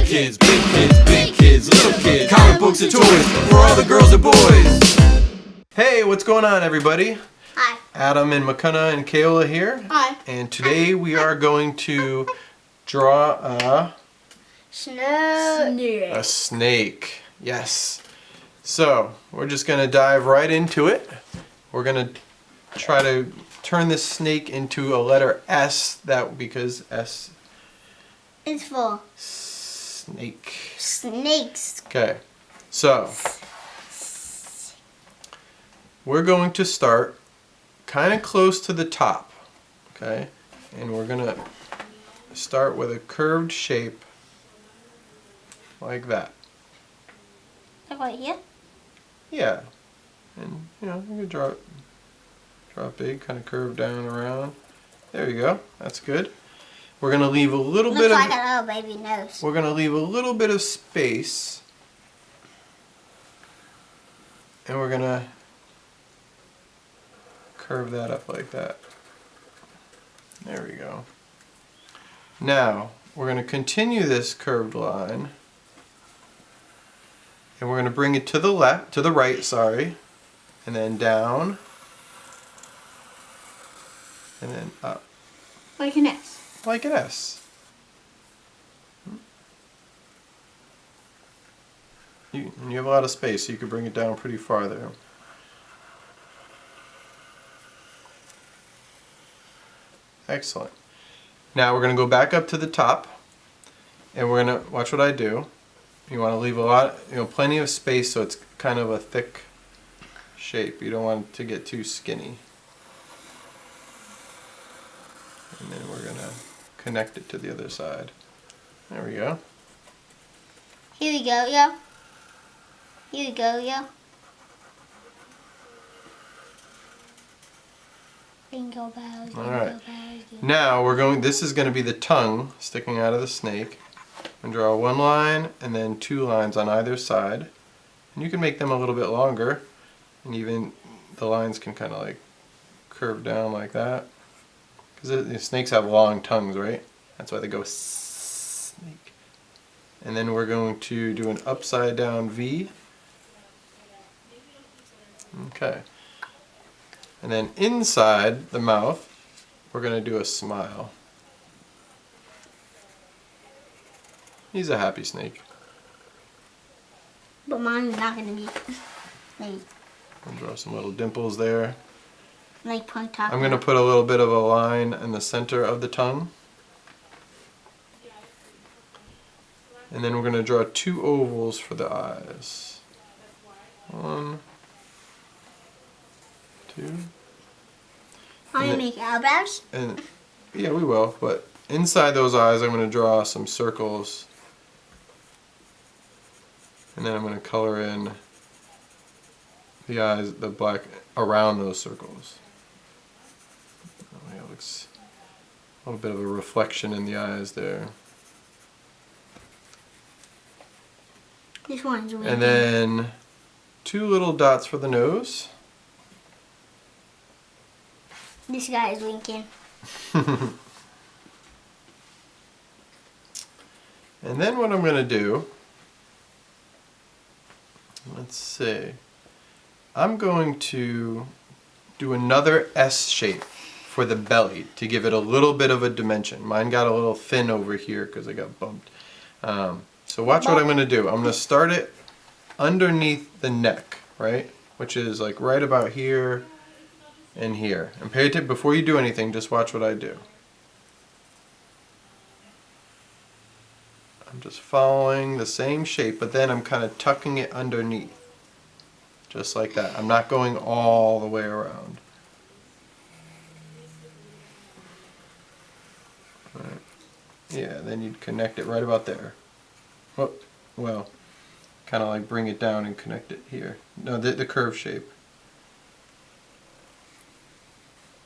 kids, big kids, little kids, comic books and toys for all the girls and boys. Hey, what's going on, everybody? Hi. Adam and McKenna and Kayla here. Hi. And today we are going to draw a snake. Yes. So we're just going to dive right into it. We're going to try to turn this snake into a letter S, because S is for snake. Snakes. Okay. So we're going to start kind of close to the top. Okay? And we're going to start with a curved shape like that. Like right here? Yeah. And you can draw it big, kind of curve down around. There you go. That's good. We're going to leave a little bit of like a little baby nose. We're going to leave a little bit of space. And we're going to curve that up like that. There we go. Now, we're going to continue this curved line. And we're going to bring it to the right, and then down, and then up. Like an S. Like an S. And you have a lot of space, so you can bring it down pretty far there. Excellent. Now we're going to go back up to the top, and we're going to watch what I do. You want to leave plenty of space so it's kind of a thick shape. You don't want it to get too skinny. And then we're going to connect it to the other side. There we go. Here we go, yo. Here we go, yo. Bingo bells, bingo bells. Now this is going to be the tongue sticking out of the snake. And draw one line and then two lines on either side. And you can make them a little bit longer, and even the lines can kind of like curve down like that. Because the snakes have long tongues, right? That's why they go snake. And then we're going to do an upside down V. Okay. And then inside the mouth, we're going to do a smile. He's a happy snake. But mine's not going to be. I'll draw some little dimples there. Like point top. I'm going to put a little bit of a line in the center of the tongue. And then we're going to draw two ovals for the eyes. 1, 2. I'm going to make eyebrows? And yeah, we will. But inside those eyes, I'm going to draw some circles. And then I'm going to color in the eyes, the black around those circles. It looks a little bit of a reflection in the eyes there. This one's winking. And then 2 little dots for the nose. This guy is winking. And then what I'm going to do, let's see, I'm going to do another S shape for the belly to give it a little bit of a dimension. Mine got a little thin over here because I got bumped. So watch what I'm going to do. I'm going to start it underneath the neck, right? Which is like right about here and here. And pay attention, before you do anything, just watch what I do. I'm just following the same shape, but then I'm kind of tucking it underneath. Just like that. I'm not going all the way around. Right. Yeah, then you'd connect it right about there. Well, kind of like bring it down and connect it here. No, the curve shape.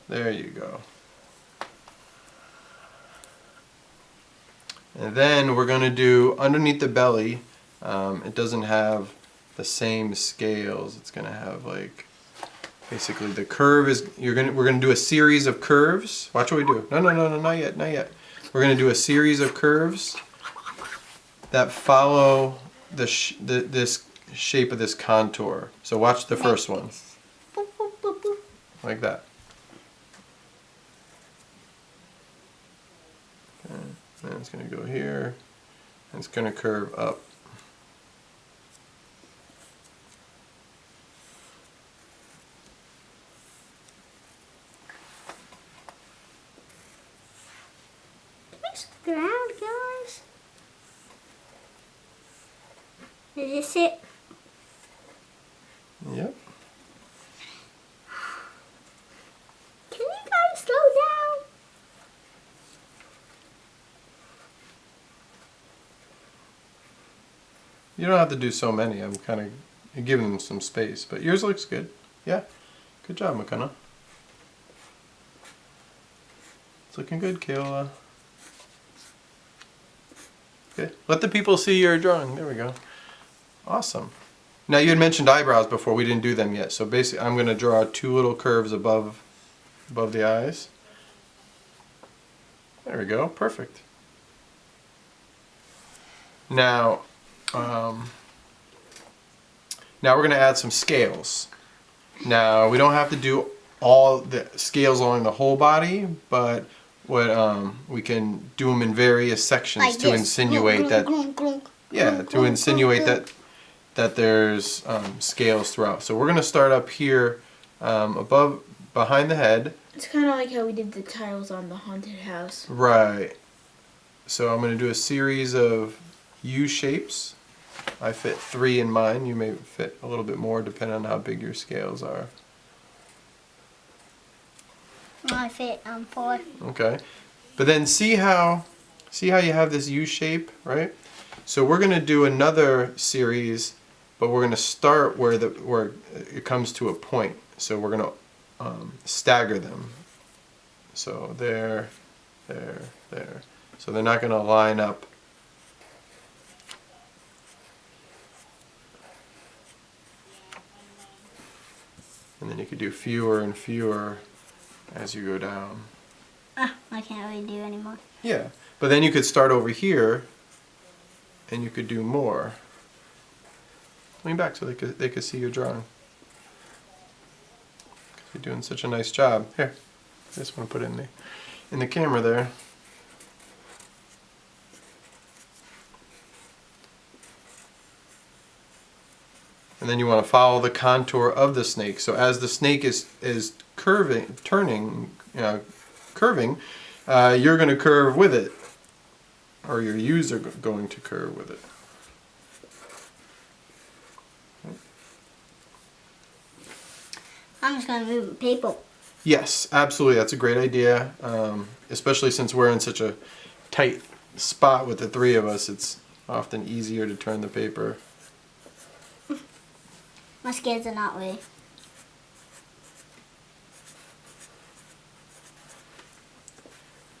There you go. And then we're going to do underneath the belly. It doesn't have the same scales. It's going to have like basically the curve is we're going to do a series of curves. Watch what we do. No, not yet. We're going to do a series of curves that follow this shape of this contour. So watch the first one. Boop, boop, boop, boop. Like that. Okay. And it's going to go here. And it's going to curve up. It's the ground, guys. Is this it? Yep. Can you guys slow down? You don't have to do so many. I'm kind of giving them some space. But yours looks good. Yeah. Good job, McKenna. It's looking good, Kayla. Okay. Let the people see your drawing. There we go. Awesome. Now you had mentioned eyebrows before. We didn't do them yet. So basically I'm going to draw 2 little curves above the eyes. There we go. Perfect. Now we're going to add some scales. Now we don't have to do all the scales along the whole body, but what we can do them in various sections Like to this. insinuate that. Glunk, glunk, Yeah, glunk, to glunk, insinuate glunk, that there's scales throughout. So we're going to start up here behind the head. It's kind of like how we did the tiles on the haunted house. Right. So I'm going to do a series of U shapes. I fit 3 in mine. You may fit a little bit more depending on how big your scales are. I fit 4. Okay. But then see how you have this U shape, right? So we're going to do another series, but we're going to start where it comes to a point. So we're going to stagger them. So there, there, there. So they're not going to line up. And then you could do fewer and fewer as you go down. I can't really do anymore. Yeah, but then you could start over here and you could do more. Lean back so they could see your drawing. 'Cause you're doing such a nice job. Here, I just want to put it in the camera there. And then you want to follow the contour of the snake. So as the snake is curving, curving, you're going to curve with it, or your U's are going to curve with it. I'm just going to move the paper. Yes, absolutely. That's a great idea. Especially since we're in such a tight spot with the 3 of us, it's often easier to turn the paper. My scales are not ready.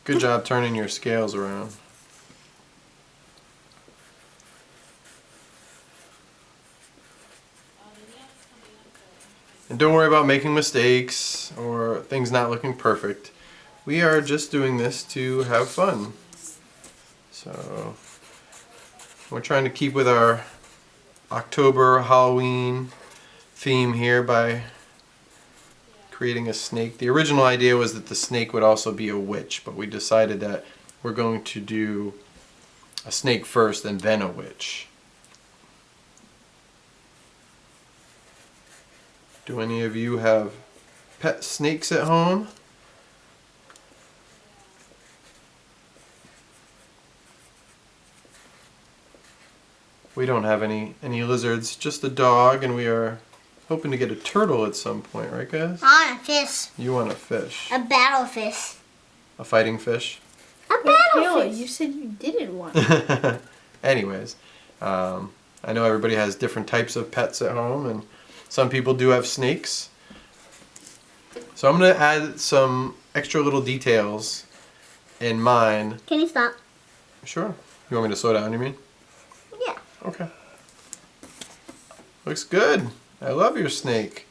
Good job turning your scales around. And don't worry about making mistakes or things not looking perfect. We are just doing this to have fun. So we're trying to keep with our October Halloween theme here by creating a snake. The original idea was that the snake would also be a witch, but we decided that we're going to do a snake first and then a witch. Do any of you have pet snakes at home? We don't have any lizards, just a dog, and we are hoping to get a turtle at some point, right guys? I want a fish. You want a fish. A battle fish. A fighting fish? A Wait, battle Kayla, fish. you said you didn't want it. Anyways, I know everybody has different types of pets at home, and some people do have snakes. So I'm going to add some extra little details in mine. Can you stop? Sure. You want me to slow down, you mean? Yeah. Okay. Looks good. I love your snake.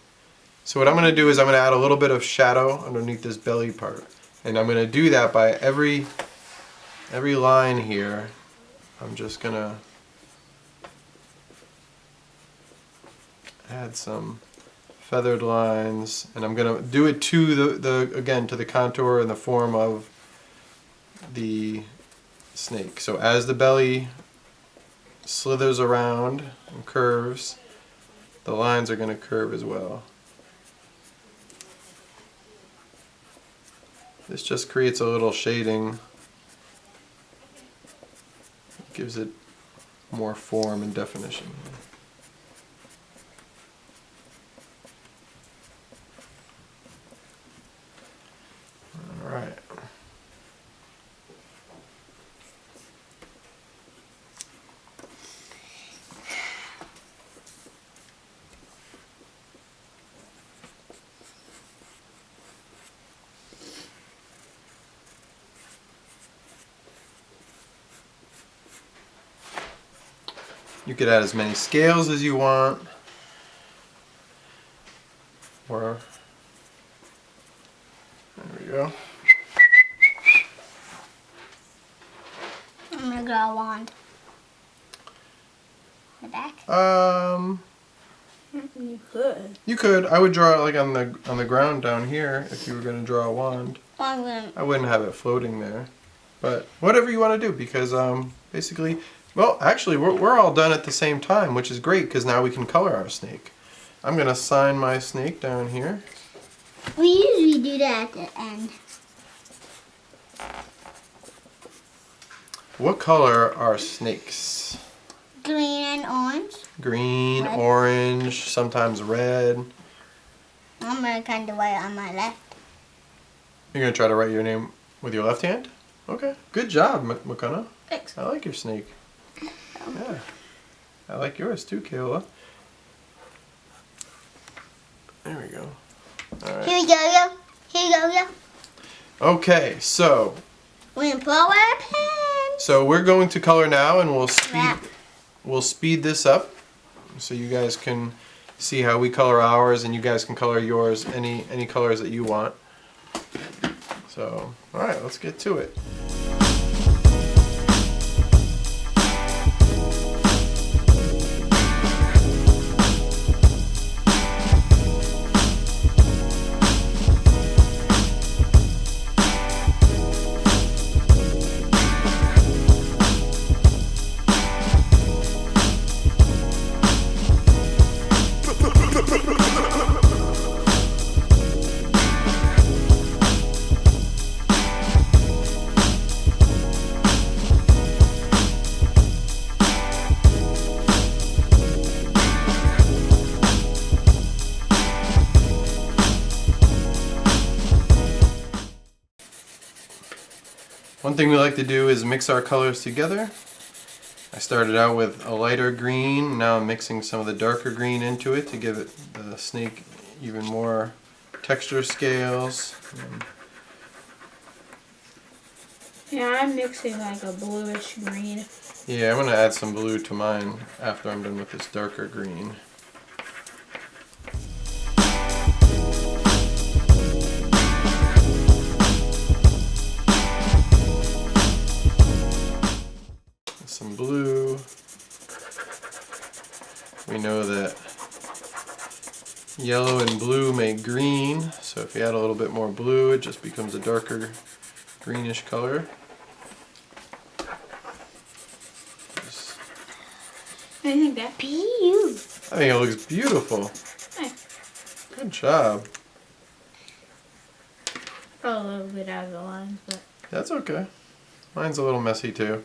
So what I'm going to do is I'm going to add a little bit of shadow underneath this belly part. And I'm going to do that by every line here. I'm just going to add some feathered lines, and I'm gonna do it to the contour and the form of the snake. So as the belly slithers around and curves, the lines are gonna curve as well. This just creates a little shading, gives it more form and definition. All right. You could add as many scales as you want, or there we go. I'm gonna draw a wand. The back. You could. You could. I would draw it like on the ground down here if you were going to draw a wand. I'm gonna. I wouldn't have it floating there, but whatever you want to do, because basically, well, actually we're all done at the same time, which is great because now we can color our snake. I'm going to sign my snake down here. We usually do that at the end. What color are snakes? Green and orange. Green, Red. orange, sometimes red. I'm gonna kind of write on my left. You're going to try to write your name with your left hand? Okay. Good job, McConaughey. Thanks. I like your snake. Yeah. I like yours too, Kayla. There we go. All right. Here we go, yo. Here we go, yo. Okay, so We're gonna pull our pen. we're going to color now, and Wrap. we'll speed this up so you guys can see how we color ours, and you guys can color yours any colors that you want. So, all right, let's get to it. One thing we like to do is mix our colors together. I started out with a lighter green, now I'm mixing some of the darker green into it to give it the snake even more texture scales. Yeah, I'm mixing like a bluish green. Yeah, I'm going to add some blue to mine after I'm done with this darker green. Some blue. We know that yellow and blue make green, so if you add a little bit more blue, it just becomes a darker greenish color. I think that. Beautiful. I think it looks beautiful. Nice. Good job. Got a little bit out of the lines, but. That's okay. Mine's a little messy too.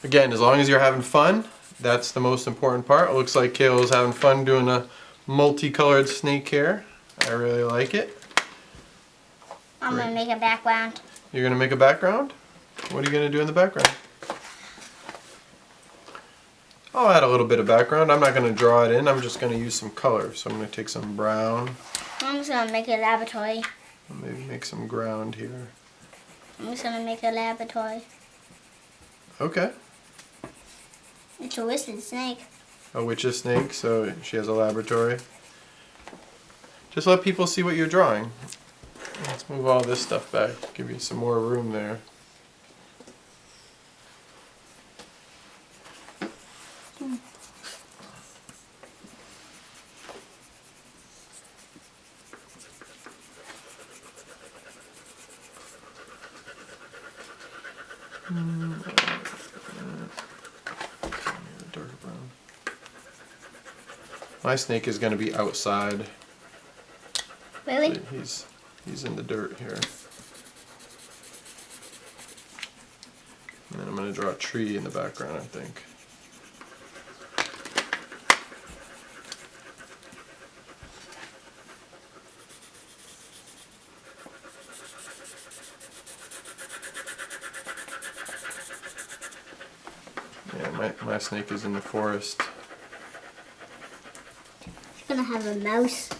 Again, as long as you're having fun, that's the most important part. It looks like Kayla's having fun doing a multicolored snake hair. I really like it. I'm gonna make a background. You're going to make a background? What are you going to do in the background? I'll add a little bit of background. I'm not going to draw it in. I'm just going to use some color. So I'm going to take some brown. I'm just gonna make a laboratory. Maybe make some ground here. I'm just gonna make a laboratory. Okay. It's a wizard snake. A witch's snake, so she has a laboratory. Just let people see what you're drawing. Let's move all this stuff back, give you some more room there. Darker brown. My snake is going to be outside. Really? He's in the dirt here. And then I'm going to draw a tree in the background, I think. Yeah, my snake is in the forest. It's gonna have a mouse.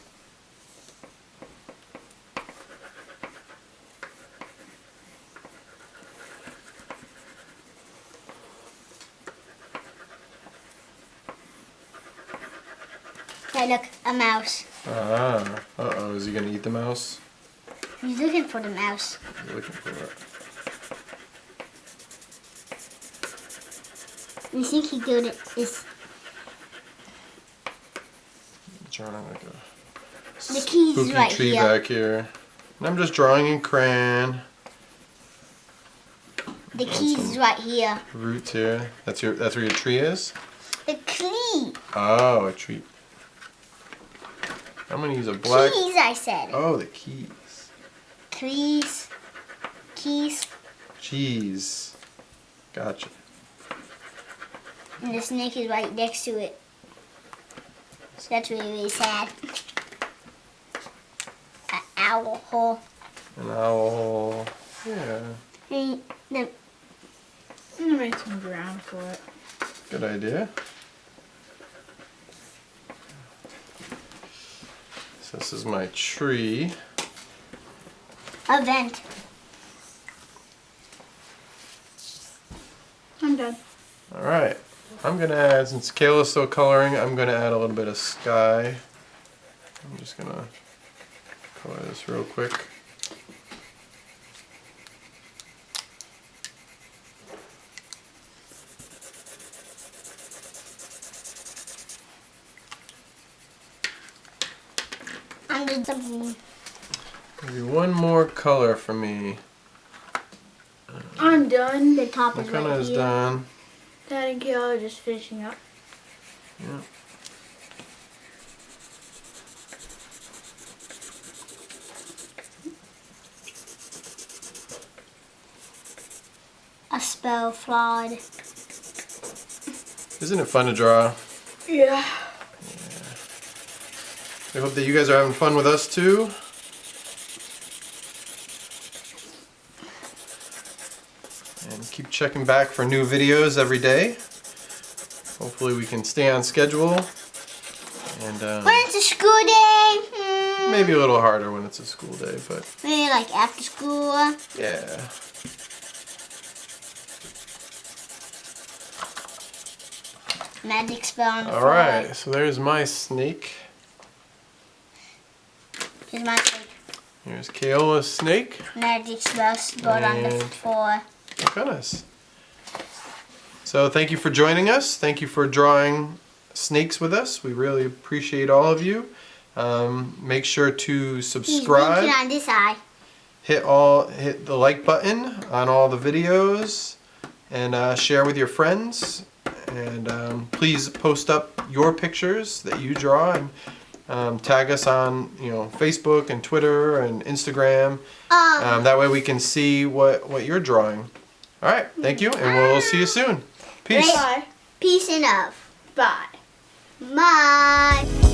Hey, look, a mouse. Ah, uh-oh, is he going to eat the mouse? He's looking for the mouse. He's looking for it. You think he did it? Is Drawing like a the key's spooky right tree here. back here. And I'm just drawing in crayon. The key's right here. Roots here. That's where your tree is? The key. Oh, a tree. I'm gonna use a black. Keys, I said. Oh, the keys. Keys. Keys. Cheese. Gotcha. And the snake is right next to it. So that's really, really sad. An owl hole. An owl. Yeah. And the, I'm gonna make some ground for it. Good idea. So this is my tree. a vent. I'm done. All right. I'm gonna add, since Kayla's still coloring, I'm gonna add a little bit of sky. I'm just gonna color this real quick. Under the Maybe one more color for me. I'm done. the top is McKenna right is here. done. Dad and Kayla are just finishing up. Yeah. A spell flawed. Isn't it fun to draw? Yeah. We hope that you guys are having fun with us too. And keep checking back for new videos every day. Hopefully we can stay on schedule. And When it's a school day, maybe a little harder when it's a school day, but maybe like after school. yeah. Magic spell on the All floor. right, so there's my snake. Here's my snake. Here's Kayla's snake. Magic spell stored on the And- floor. Oh, goodness. So thank you for joining us. Thank you for drawing snakes with us. We really appreciate all of you. Make sure to He's subscribe. winking on this eye. Hit the like button on all the videos, and share with your friends. And please post up your pictures that you draw, and tag us on Facebook and Twitter and Instagram. That way we can see what you're drawing. All right, thank you, and we'll see you soon. Peace. Bye. Peace and love. Bye. Bye.